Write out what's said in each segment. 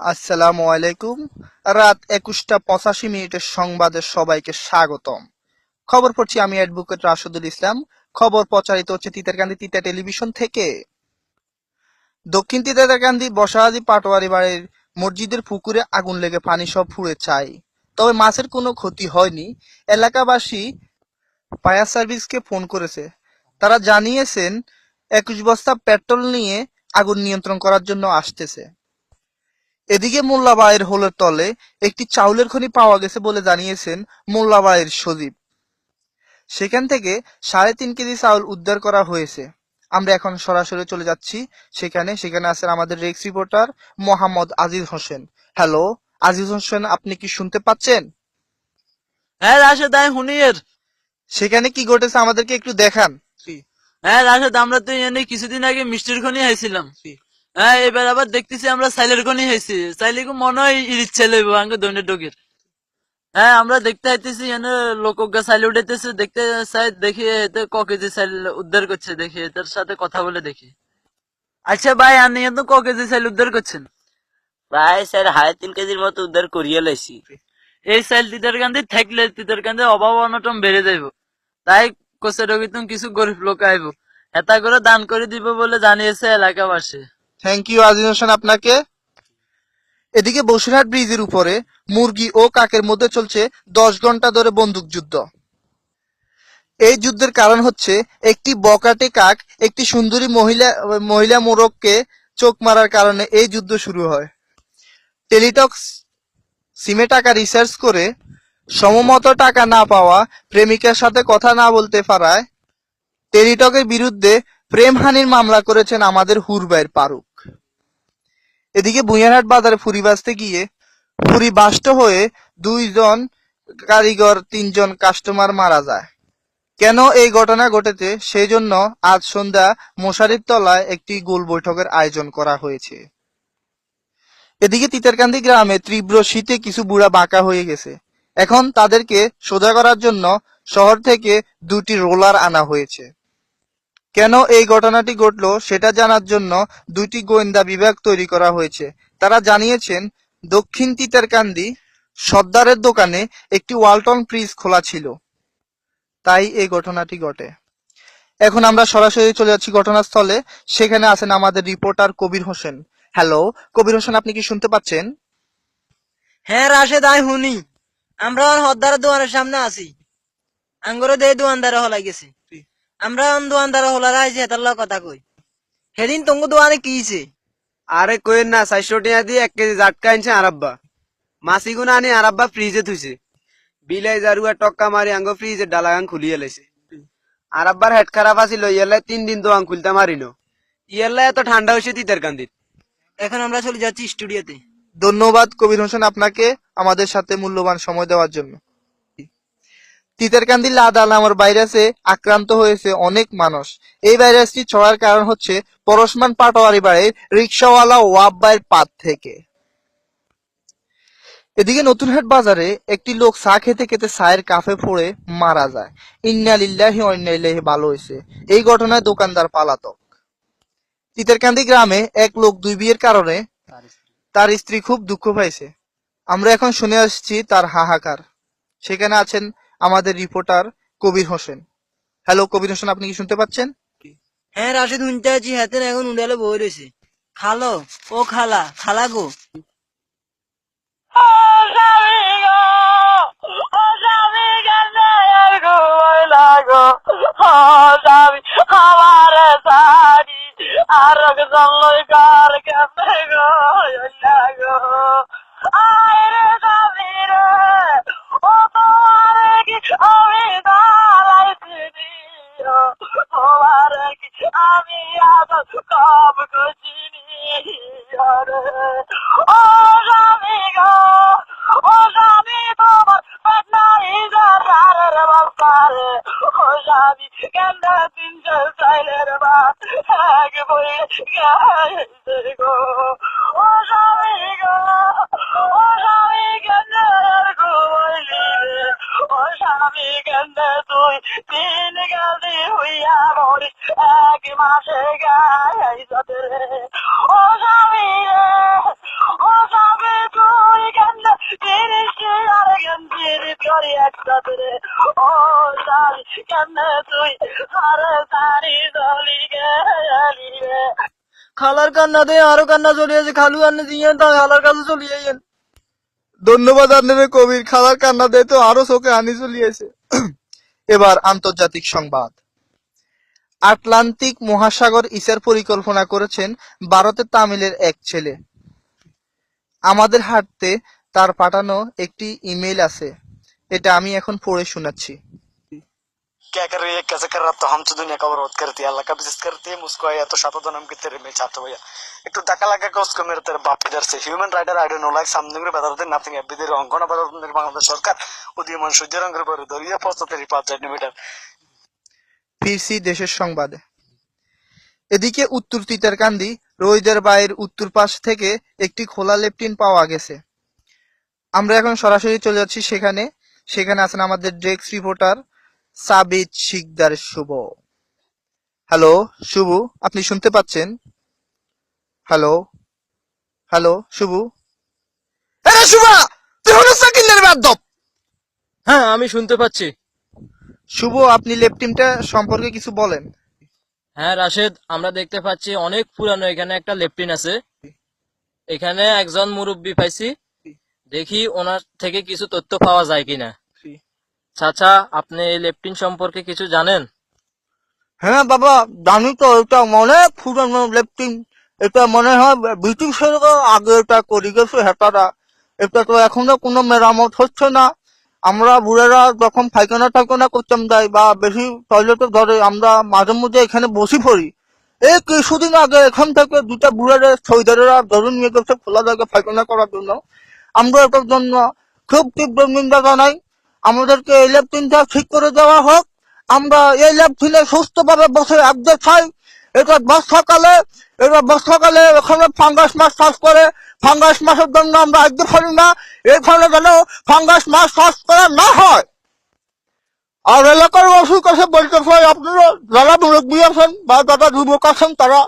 আসসালামু আলাইকুম। রাত 21টা 85 সংবাদে সবাইকে স্বাগতম। খবর পড়ছি আমি অ্যাডভোকেট রাশেদুল ইসলাম। খবর প্রচারিত হচ্ছে তিতারকান্দি তিতা টেলিভিশন থেকে। দক্ষিণ তিতারকান্দি বসাহাদি পাটোয়ারি বাড়ির মসজিদের পুকুরে আগুন লেগে পানি সব পুড়ে ছাই। তবে মাছের কোনো ক্ষতি হয়নি। এলাকাবাসী ফায়ার সার্ভিসকে ফোন করেছে। তারা জানিয়েছেন 21 বস্তা পেট্রোল নিয়ে আগুন নিয়ন্ত্রণ করার জন্য আসতেছে। এদিকে মোল্লাবাইয়ের হোলের তলে একটি চাউলের খনি পাওয়া গেছে বলে জানিয়েছেন মোল্লাবাইয়ের সজীব। সেখান থেকে 3.5 কেজি চাউল উদ্ধার করা হয়েছে। আমরা এখন সরাসরি চলে যাচ্ছি সেখানে আছেন আমাদের Rex reporter Mohammad Aziz Hossain. Hello Aziz Hossain, আপনি কি শুনতে পাচ্ছেন? হ্যাঁ রাশেদ, আমি হুনিয়ের। সেখানে কি ঘটেছে আমাদেরকে একটু দেখান। হ্যাঁ রাশেদ, আমরা তো এনে কিছুদিন আগে মিষ্টির খনি হাইছিলাম। হ্যাঁ, এবার আবার দেখতেছি আমরা সাইলের খনি হাইছি। সাইলে মনে হয় ইরিচ ছেলে আঙ্গ দৈনের ডোকের। হ্যাঁ, আমরা দেখতে আইতেছি এনে লোক সাইলে উঠাইতেছে। দেখতে চাই, দেখি এতে ক কেজি সাইল উদ্ধার করছে। দেখি এটার সাথে কথা বলে দেখি। আচ্ছা ভাই, আপনি এত ক কেজি সাইল উদ্ধার করছেন? প্রায় স্যার 3.5 কেজির মতো উদ্ধার করিয়ে লাইছি। এই সাইল তিতার কান্দি থাকলে তিতার কান্দি অভাব অনটন বেড়ে যাইব। তাই কোচে রবি তুমি কিছু গরিব লোক আইব, এটা করে দান করে দিব বলে জানিয়েছে এলাকাবাসী। থ্যাংক ইউ আজিজ হোসেন আপনাকে। এদিকে বসিরহাট ব্রিজের উপরে মুরগি ও কাকের মধ্যে চলছে 10 ঘন্টা ধরে বন্দুকযুদ্ধ। এই যুদ্ধের কারণ হচ্ছে একটি বকাটে কাক একটি সুন্দরী মহিলা মোরগকে চোখ মারার কারণে এই যুদ্ধ শুরু হয়। টেলিটক সিমে টাকা রিচার্জ করে সময়মতো টাকা না পাওয়া, প্রেমিকার সাথে কথা না বলতে পারায় টেলিটকের বিরুদ্ধে প্রেমহানির মামলা করেছেন আমাদের হুরবাইর ফারুক। এদিকে ভুঁইয়ারহাট বাজারে ফুরি বাজতে গিয়ে ফুরি বাস্ট হয়ে 2 জন কারিগর 3 জন কাস্টমার মারা যায়। কেন এই ঘটনা ঘটেছে সেই জন্য আজ সন্ধ্যা মশারির তলায় একটি গোল বৈঠকের আয়োজন করা হয়েছে। এদিকে তিতারকান্দি গ্রামে তীব্র শীতে কিছু বুড়া বাঁকা হয়ে গেছে। এখন তাদেরকে সোজা করার জন্য শহর থেকে 2টি রোলার আনা হয়েছে। কেন এই ঘটনাটি ঘটলো সেটা জানার জন্য 2টি গোয়েন্দা বিভাগ তৈরি করা হয়েছে। তারা জানিয়েছেন দক্ষিণ তিতারকান্দি সর্দারের দোকানে একটি ওয়ালটন ফ্রিজ খোলা ছিল, তাই এই ঘটনাটি ঘটে। এখন আমরা সরাসরি চলে যাচ্ছি ঘটনাস্থলে। সেখানে আছেন আমাদের রিপোর্টার কবির হোসেন। হ্যালো কবির হোসেন, আপনি কি শুনতে পাচ্ছেন? হ্যাঁ রাশেদ, আই হুনি। আমরা হদ্দারের দোয়ানের সামনে আছি। আঙ্গুরে দে দোয়ানদারে হলাই গেছে। আমরা দোয়ানদারে হলার আইছি, হেতার লগে কথা কই। সেদিন তঙ্গু দোয়ানে কিছে? আরে কইেন না, 400 টাকা দিয়ে 1 কেজি জাটকা আনছে আরাব্বা। মাছি গুনা আনি আরাব্বা ফ্রিজে থুইছে। বিলাই জারুয়া টক্কা মারি আঙ্গ ফ্রিজের ডালাগান খুলিয়ে লাইছে। আরাব্বার হেড খারাপ আছিল, ইয়াল্লাই 3 দিন দোয়ান খুলতে মারিনো। ইয়াল্লাই এত ঠান্ডা হয়েছে তিতার কান্দিত। এখন আমরা চলে যাচ্ছি স্টুডিওতে। ধন্যবাদ কবির হোসেন আপনাকে আমাদের সাথে মূল্যবান সময় দেওয়ার জন্য। তিতারকান্দি লাদা নামের ভাইরাসে আক্রান্ত হয়েছে অনেক মানুষ। এই ভাইরাসটি ছড়ার কারণ হচ্ছে পরশমান পাটোয়ারি বাড়ির রিক্সাওয়ালা ওয়াব ভাইয়ের পাত থেকে। এদিকে নতুনহাট বাজারে একটি লোক চা খেতে খেতে চায়ের কাপে পড়ে মারা যায়। ইন্না লিল্লাহি ওয়া ইন্না ইলাইহি, ভালো হয়েছে। এই ঘটনায় দোকানদার পালাতক। তিতারকান্দি গ্রামে এক লোক 2 বিয়ের কারণে তার স্ত্রী খুব দুঃখ পাইছে। আমরা এখন শুনে আসছি তার হাহাকার। সেখানে আছেন আমাদের রিপোর্টার কবির হোসেন। হ্যালো কবির হোসেন, আপনি কি শুনতে পাচ্ছেন? হ্যাঁ রাশেদ, শুনতে আছি। হাতের এখন উন্ডালে বই রয়েছে। খালো, ও খালা, খালা গো। ও যাবে তুই কান্দে ফিরিসি আর গান ফিরি করি একসাথে রে ও যাবি কান্দে তুই আর তারি দলি গেলি রে খালার কান্না দিয়ে আরো কান্না চলিয়েছে, খালু আন্নে দিয়ে তাই খালার কাছে চলিয়ে ধন্যবাদ আপনাদের কবির, খালার কান্না দিয়ে তো আরো চোখে হানি চলিয়েছে। এবার আন্তর্জাতিক সংবাদ। আটলান্টিক মহাসাগর ইসার পরিকল্পনা করেছেন ভারতের তামিলের এক ছেলে। আমাদের হাঁটতে তার পাঠানো একটি ইমেল আছে, এটা আমি এখন পড়ে শোনাচ্ছি। क्या कर रही है, कैसे कर रहा, तो हम तो दुनिया का विरोध करती है, अल्लाह का बिजनेस करती है, मुझको आया तो सातों जन्म की तेरे में चाहते भैया एक तो धक्का लगा के उसको मेरे तेरे बाप इधर से human writer I don't know like सामने में बता देते नथिंग है বিদের অঙ্কন বদল বাংলাদেশ সরকার উদীয়মান সূর্যের রঙের পরে দরিয়া পৌঁছতে তেরি 5 সেন্টিমিটার। ফিরছি দেশের সংবাদে। এদিকে উত্তর তিতারকান্দি রোহিদার বায়ের উত্তর পাশ থেকে একটি খোলা লেপটিন পাওয়া গেছে। আমরা এখন সরাসরি চলে যাচ্ছি সেখানে। সেখানে আছেন আমাদের ডেস্ক রিপোর্টার সাবিত শিকদার শুভ। হ্যালো শুভ, আপনি শুনতে পাচ্ছেন? হ্যালো হ্যালো শুভ, আরে শুভ, তুই হলো সাকিলের বাদব। হ্যাঁ আমি শুনতে পাচ্ছি। শুভ, আপনি লেপটিনটা সম্পর্কে কিছু বলেন। হ্যাঁ রাশেদ, আমরা দেখতে পাচ্ছি অনেক পুরানো এখানে একটা লেপটিন আছে। এখানে একজন মুরব্বী পাইছি, দেখি ওনার থেকে কিছু তথ্য পাওয়া যায় কিনা। চাচা, আপনি এই লেপটিন সম্পর্কে কিছু জানেন? হ্যাঁ বাবা, জানি তো, এটা অনেক পুরানো লেপটিন। এটা মনে হয় ব্রিটিশের আগে এটা করে গেছে হেতারা। এটা তো এখনো কোনো মেরামত হচ্ছে না। আমরা বুড়েরা যখন পায়খানা টাইখানা করতাম যাই বা বেশি টয়লেটে ধরে, আমরা মাঝে মধ্যে এখানে বসে পড়ি। এই কিছুদিন আগে এখান থেকে দুটা বুড়েরা ছয়দারেরা ধরে নিয়ে গেছে খোলা জায়গায় পায়খানা করার জন্য। আমরা এটার জন্য খুব তীব্র নিন্দা জানাই। আমাদেরকে এই লেপটিনটা ঠিক করে দেওয়া হোক। আমরা এই লেপটিনে সুস্থভাবে বসে একদে খাই। এটা বর্ষাকালে এখানে ফাঙ্গাস মাছ চাষ করে। ফাঙ্গাস মাছের জন্য আমরা একদে পারি না। এখানে যেন ফাঙ্গাস মাছ চাষ করা না হয়। আর এলাকার মানুষের কাছে বলতে চাই, আপনারা যারা মুরব্বী আছেন বা যারা যুবক আছেন, তারা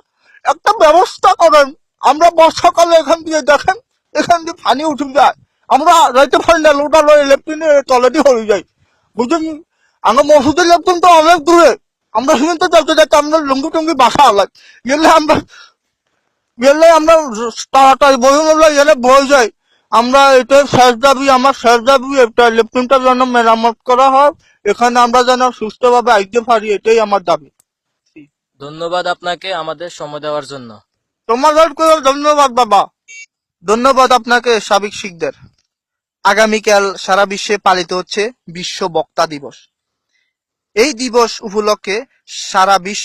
একটা ব্যবস্থা করেন। আমরা বর্ষাকালে এখান দিয়ে দেখেন, এখান দিয়ে পানি উঠে যায়। আমরা যাইতে পারি না, লোটা লয়ে লেপটিনে তলেটি হয়ে যায়। বুঝলেন, আমার মসজিদের লেপটিন তো অনেক দূরে। আমরা সেখান থেকে যাইতে যাইতে আমরা লুঙ্গি টুঙ্গি বাসা আলাই গেলে আমরা তাড়াতাড়ি বই মূল্য এনে বই যাই। আমরা এটাই শেষ দাবি, আমার শেষ দাবি, এটা লেপটিনটা যেন মেরামত করা হয়। এখানে আমরা যেন সুস্থভাবে আইতে পারি, এটাই আমার দাবি। ধন্যবাদ আপনাকে আমাদের সময় দেওয়ার জন্য। তোমাদেরকে ধন্যবাদ বাবা। ধন্যবাদ আপনাকে সাবিক শিকদার। আগামীকাল সারা বিশ্বে পালিত হচ্ছে বিশ্ব বক্তা দিবস। এই দিবস উপলক্ষে সারা বিশ্ব